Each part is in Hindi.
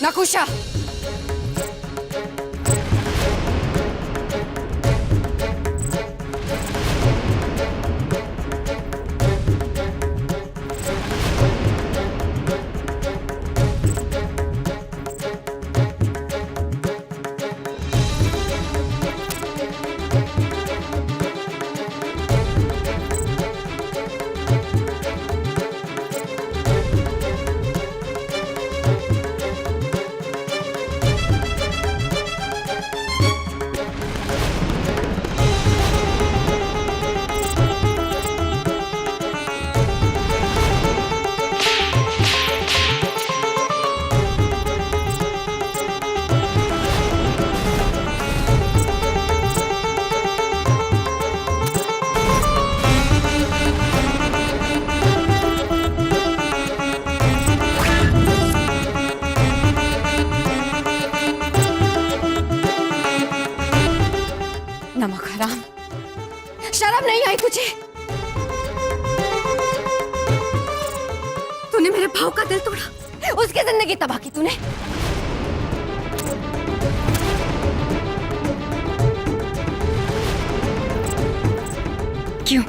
नकुशा, नमक हराम, शर्म नहीं आई तुझे? तूने मेरे भाव का दिल तोड़ा, उसकी जिंदगी तबाह की तूने। क्यों?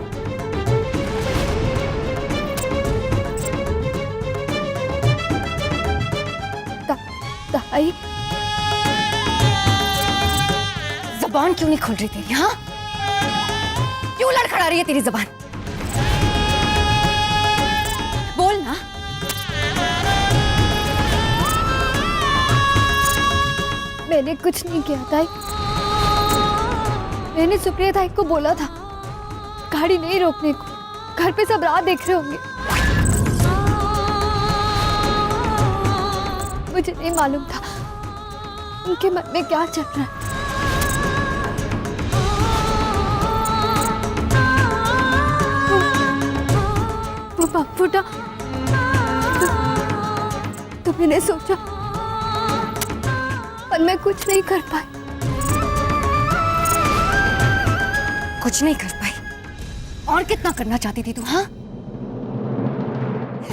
ताई, जबान क्यों नहीं खुल रही तेरी? हाँ, क्यों लड़खड़ा रही है तेरी जबान? बोल ना। मैंने कुछ नहीं किया ताई। मैंने सुप्रिया ताई को बोला था गाड़ी नहीं रोकने को, घर पे सब राह देख रहे होंगे। मुझे नहीं मालूम था उनके मन में क्या चल रहा है। वो बाप फूटा तो मैंने सोचा, पर मैं कुछ नहीं कर पाई। कुछ नहीं कर पाई? और कितना करना चाहती थी तू? हाँ,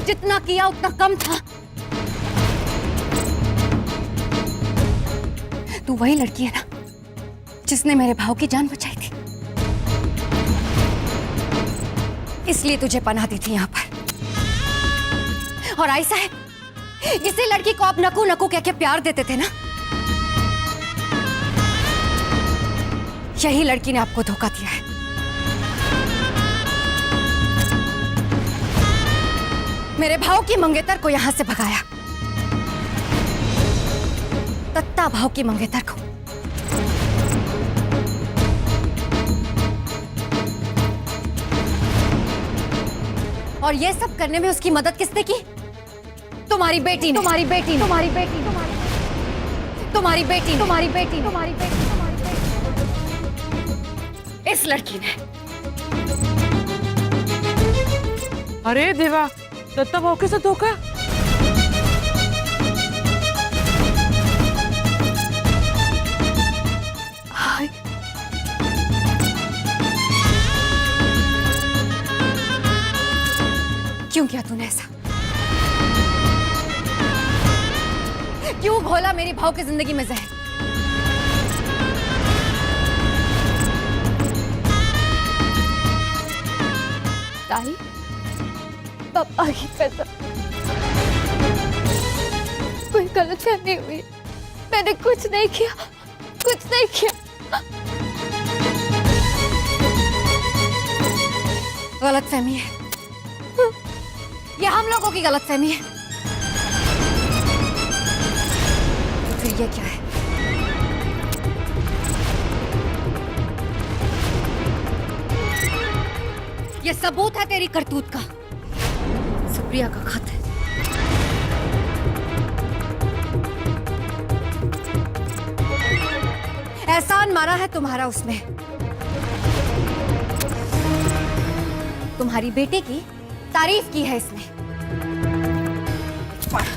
जितना किया उतना कम था। तू वही लड़की है ना जिसने मेरे भाव की जान बचाई थी, इसलिए तुझे पनाह दी थी यहाँ पर। और आई साहब, इसी लड़की को आप नकू नकू कह के प्यार देते थे ना, यही लड़की ने आपको धोखा दिया है। मेरे भाव की मंगेतर को यहां से भगाया, तत्ता भाव की मंगेतर को। और ये सब करने में उसकी मदद किसने की? तुम्हारी बेटी ने। तुम्हारी बेटी, तुम्हारी बेटी, तुम्हारी बेटी, तुम्हारी बेटी, तुम्हारी बेटी, इस लड़की ने। अरे देवा, दत्ता भाव के साथ धोखा? हाय, क्यों किया तूने ऐसा? क्यों घोला मेरी भाव की जिंदगी में जहर? ताई, पापा की कसम, कोई गलतफहमी हुई है। मैंने कुछ नहीं किया, कुछ नहीं किया। गलतफहमी है, ये हम लोगों की गलतफहमी है। तो फिर ये क्या है? ये सबूत है तेरी करतूत का। सुप्रिया का खत है। एहसान मारा है तुम्हारा उसमें। तुम्हारी बेटे की तारीफ की है इसने। पढ़।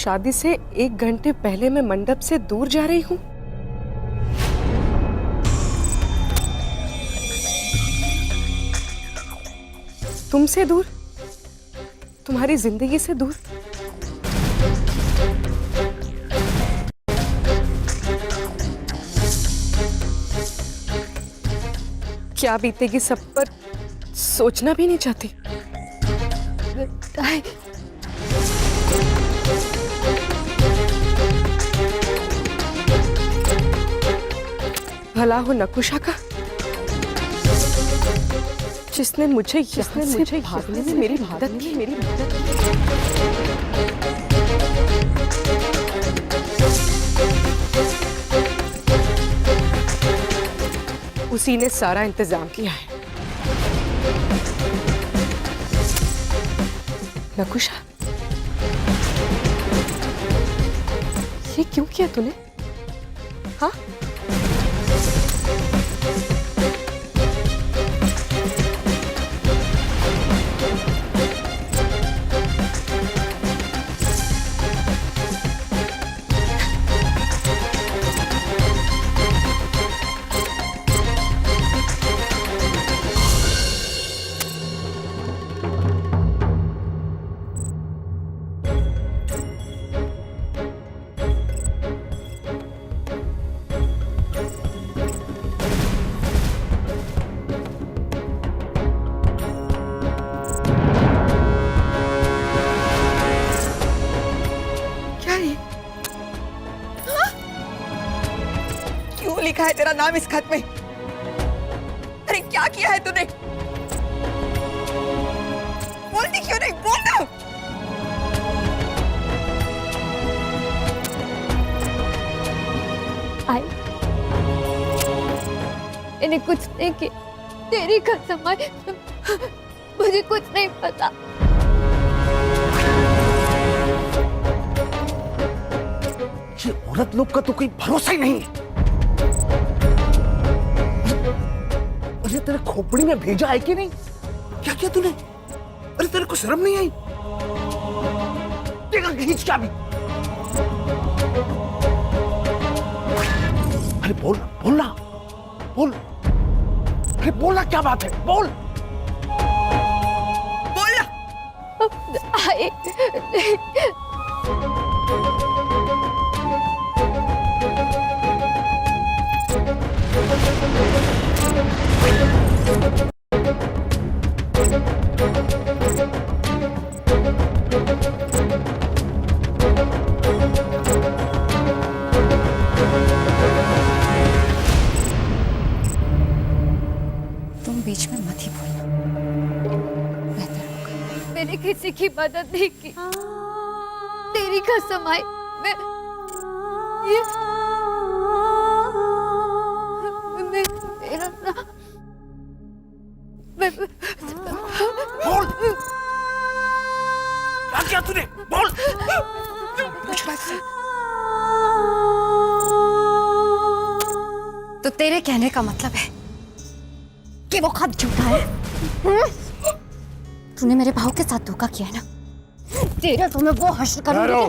शादी से 1 घंटे पहले मैं मंडप से दूर जा रही हूँ। तुमसे दूर, तुम्हारी जिंदगी से दूर। क्या बीतेगी सब पर सोचना भी नहीं चाहती। भला हो नकुशा का, जिसने मुझे भागने में मेरी मदद की। उसी ने सारा इंतजाम किया है। नकुशा, ये क्यों किया तूने? हाँ, लिखा है तेरा नाम इस खत में? अरे क्या किया है तूने? बोलती क्यों नहीं? बोल ना। आई मैंने कुछ नहीं किया, तेरी कसम है, मुझे कुछ नहीं पता। ये औरत लोग का तो कोई भरोसा ही नहीं है। अरे तेरे खोपड़ी में भेजा है कि नहीं? क्या किया तूने? अरे तेरे को शर्म नहीं आई? देखा खींच क्या भी? अरे बोल बोलना, बोल। अरे बोलना, क्या बात है? बोल बोलना। आई तुम बीच में मत ही बोलो, बेहतर होगा। मैंने किसी की मदद नहीं की, तेरी कसम आई। मैं बोल, क्या किया तूने? बोल। तो तेरे कहने का मतलब है कि वो खत झूठा है? तूने मेरे भाव के साथ धोखा किया है ना? तेरे तो मैं वो हश्र करूंगी।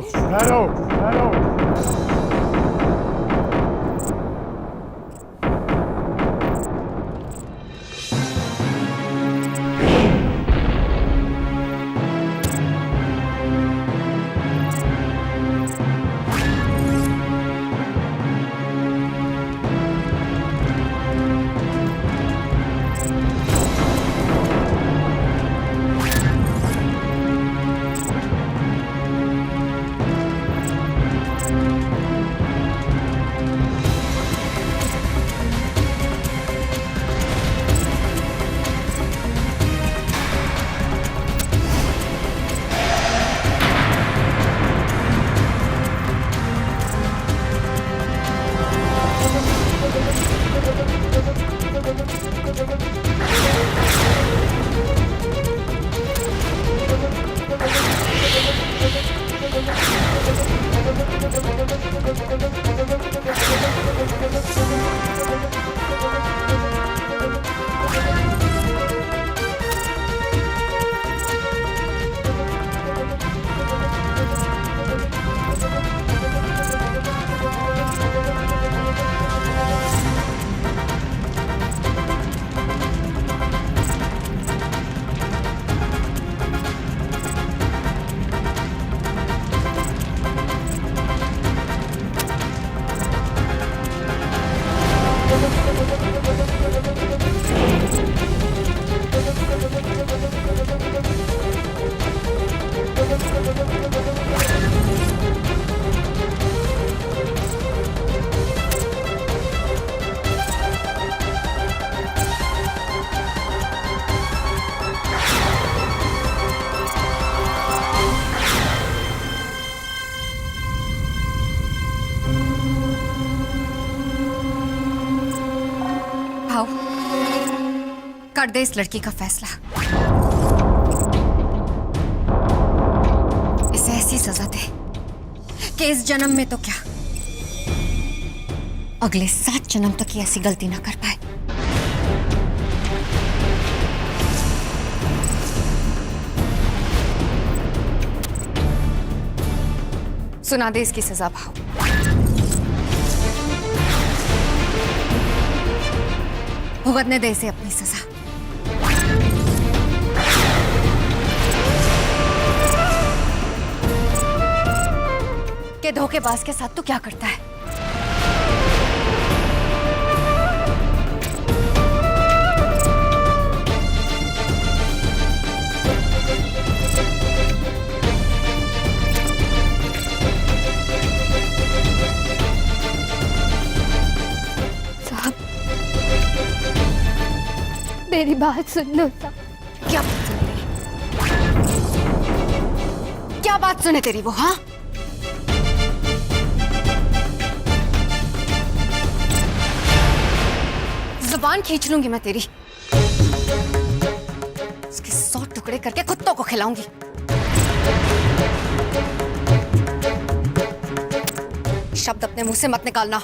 कर दे इस लड़की का फैसला। इसे ऐसी सजा दे कि इस जन्म में तो क्या, अगले 7 जन्म तक ये ऐसी गलती ना कर पाए। सुना दे इसकी सजा भाव। भुगतने दे इसे अपनी सजा। के धोखेबाज के साथ तू क्या करता है? मेरी बात सुन लो साहब। क्या बात सुने तेरी? क्या बात सुने तेरी वो? हाँ, जुबान खींच लूंगी मैं तेरी। इसके 100 टुकड़े करके कुत्तों को खिलाऊंगी। शब्द अपने मुंह से मत निकालना।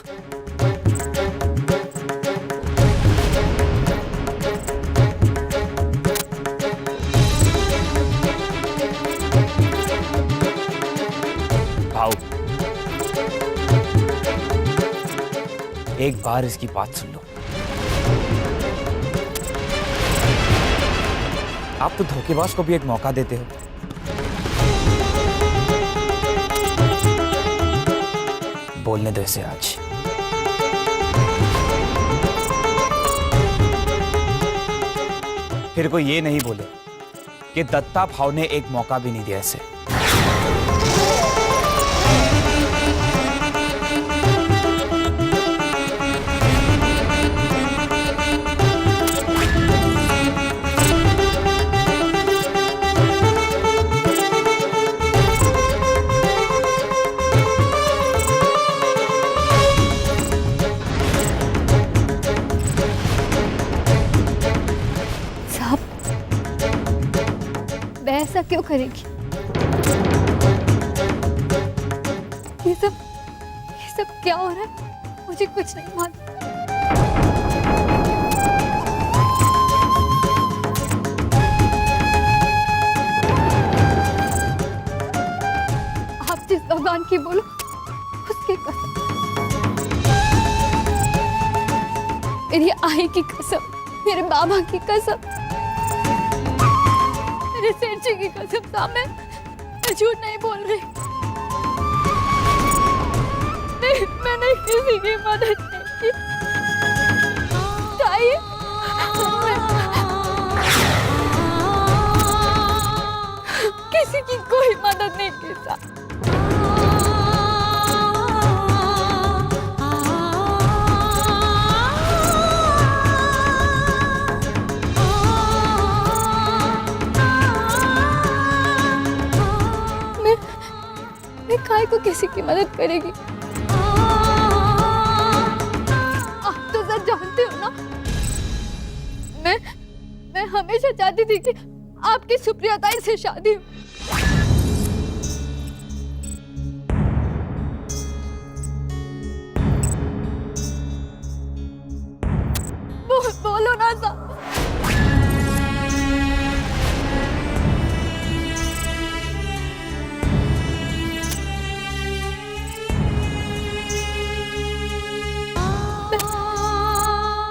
भाऊ, एक बार इसकी बात सुन लो। आप तो धोखेबाज को भी एक मौका देते हो। बोलने दो इसे आज। फिर कोई ये नहीं बोले कि दत्ता भाव ने एक मौका भी नहीं दिया इसे। ऐसा क्यों करेगी? ये सब क्या हो रहा है? मुझे कुछ नहीं मालूम। आप जिस भगवान की बोलो उसकी कसम, मेरी आई की कसम, मेरे बाबा की कसम, मेरे सेठ जी की कसम साहब, मैं झूठ नहीं बोल रही। मैंने किसी की मदद नहीं की। किसी की कोई मदद नहीं की साहब। काय को किसी की मदद करेगी? आप तो सब जानते हो ना, मैं हमेशा चाहती थी कि आपकी सुप्रियताई से शादी हो। बोलो ना साहब।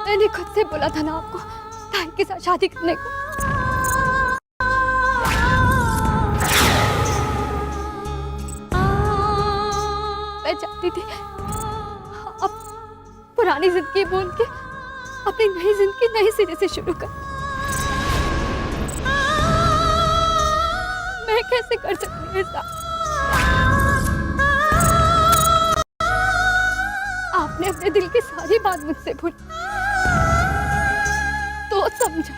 मैंने खुद से बोला था ना आपको ताई के साथ शादी करने को। मैं चाहती थी अब पुरानी जिंदगी भूल के अपनी नई जिंदगी नए सिरे से शुरू कर। मैं कैसे कर सकती हूँ ऐसा? आपने अपने दिल की सारी बात मुझसे भूली तो समझा।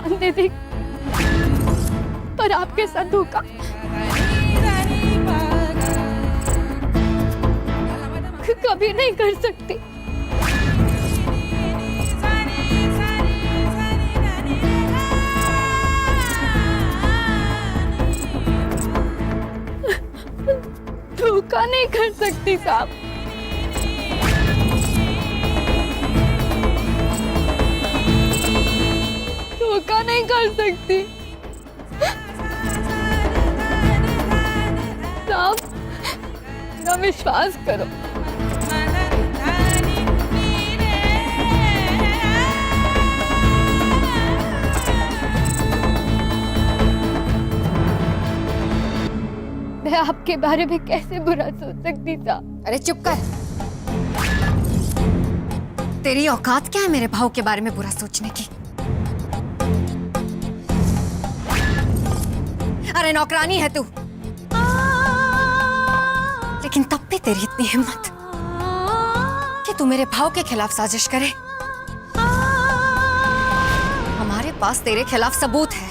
जान दे देगी, पर आपके साथ धोखा कभी नहीं कर सकती। धोखा नहीं कर सकती साहब। धोखा नहीं कर सकती साहब, मेरा विश्वास करो। मैं आपके बारे में कैसे बुरा सोच सकती था? अरे चुप कर। तेरी औकात क्या है मेरे भाव के बारे में बुरा सोचने की? अरे नौकरानी है तू, लेकिन तब भी तेरी इतनी हिम्मत कि तू मेरे भाव के खिलाफ साजिश करे। हमारे पास तेरे खिलाफ सबूत है।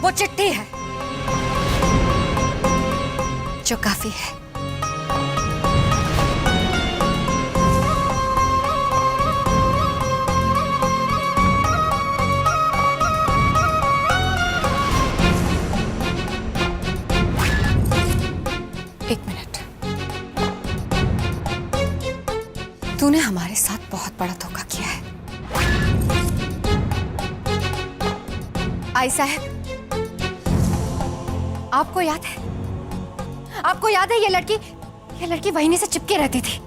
वो चिट्ठी है जो काफी है। एक मिनट, तूने हमारे साथ बहुत बड़ा धोखा किया है। आई साहब, आपको याद है? आपको याद है ये लड़की वहीने से चिपके रहती थी।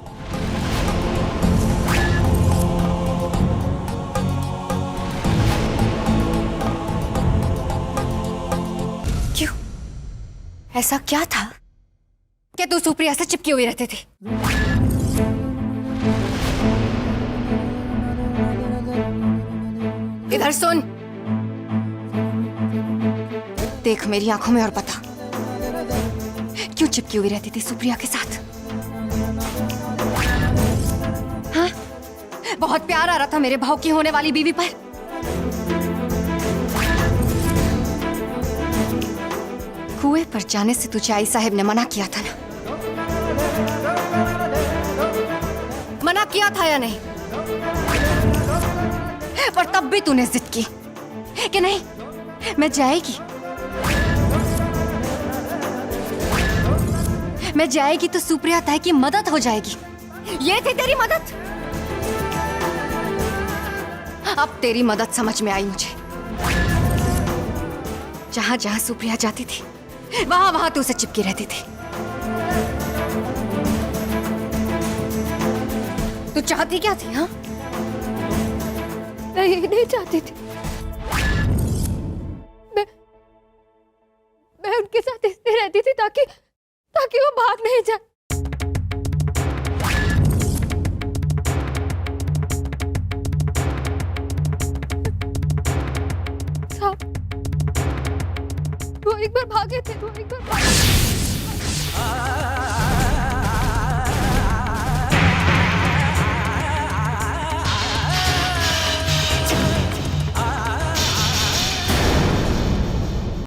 क्यों? ऐसा क्या था कि तू सुप्रिया से चिपकी हुई रहती थी? इधर सुन, देख मेरी आंखों में और बता, क्यों चिपकी हुई रहती थी सुप्रिया के साथ? हाँ? बहुत प्यार आ रहा था मेरे भाव की होने वाली बीवी पर। कुएं पर जाने से तुझे आई साहब ने मना किया था ना? मना किया था या नहीं? पर तब भी तूने जिद की कि नहीं, मैं जाएगी तो सुप्रिया ताई की मदद हो जाएगी। ये थी तेरी मदद। अब तेरी मदद समझ में आई मुझे। जहां जहां सुप्रिया जाती थी वहां वहां तू उसे चिपकी रहती थी। तू चाहती क्या थी? हाँ, मैं ये नहीं चाहती थी। मैं उनके साथ इसलिए रहती थी ताकि वो भाग नहीं जाए। साहब, वो एक बार भागे थे, वो एक बार भागे।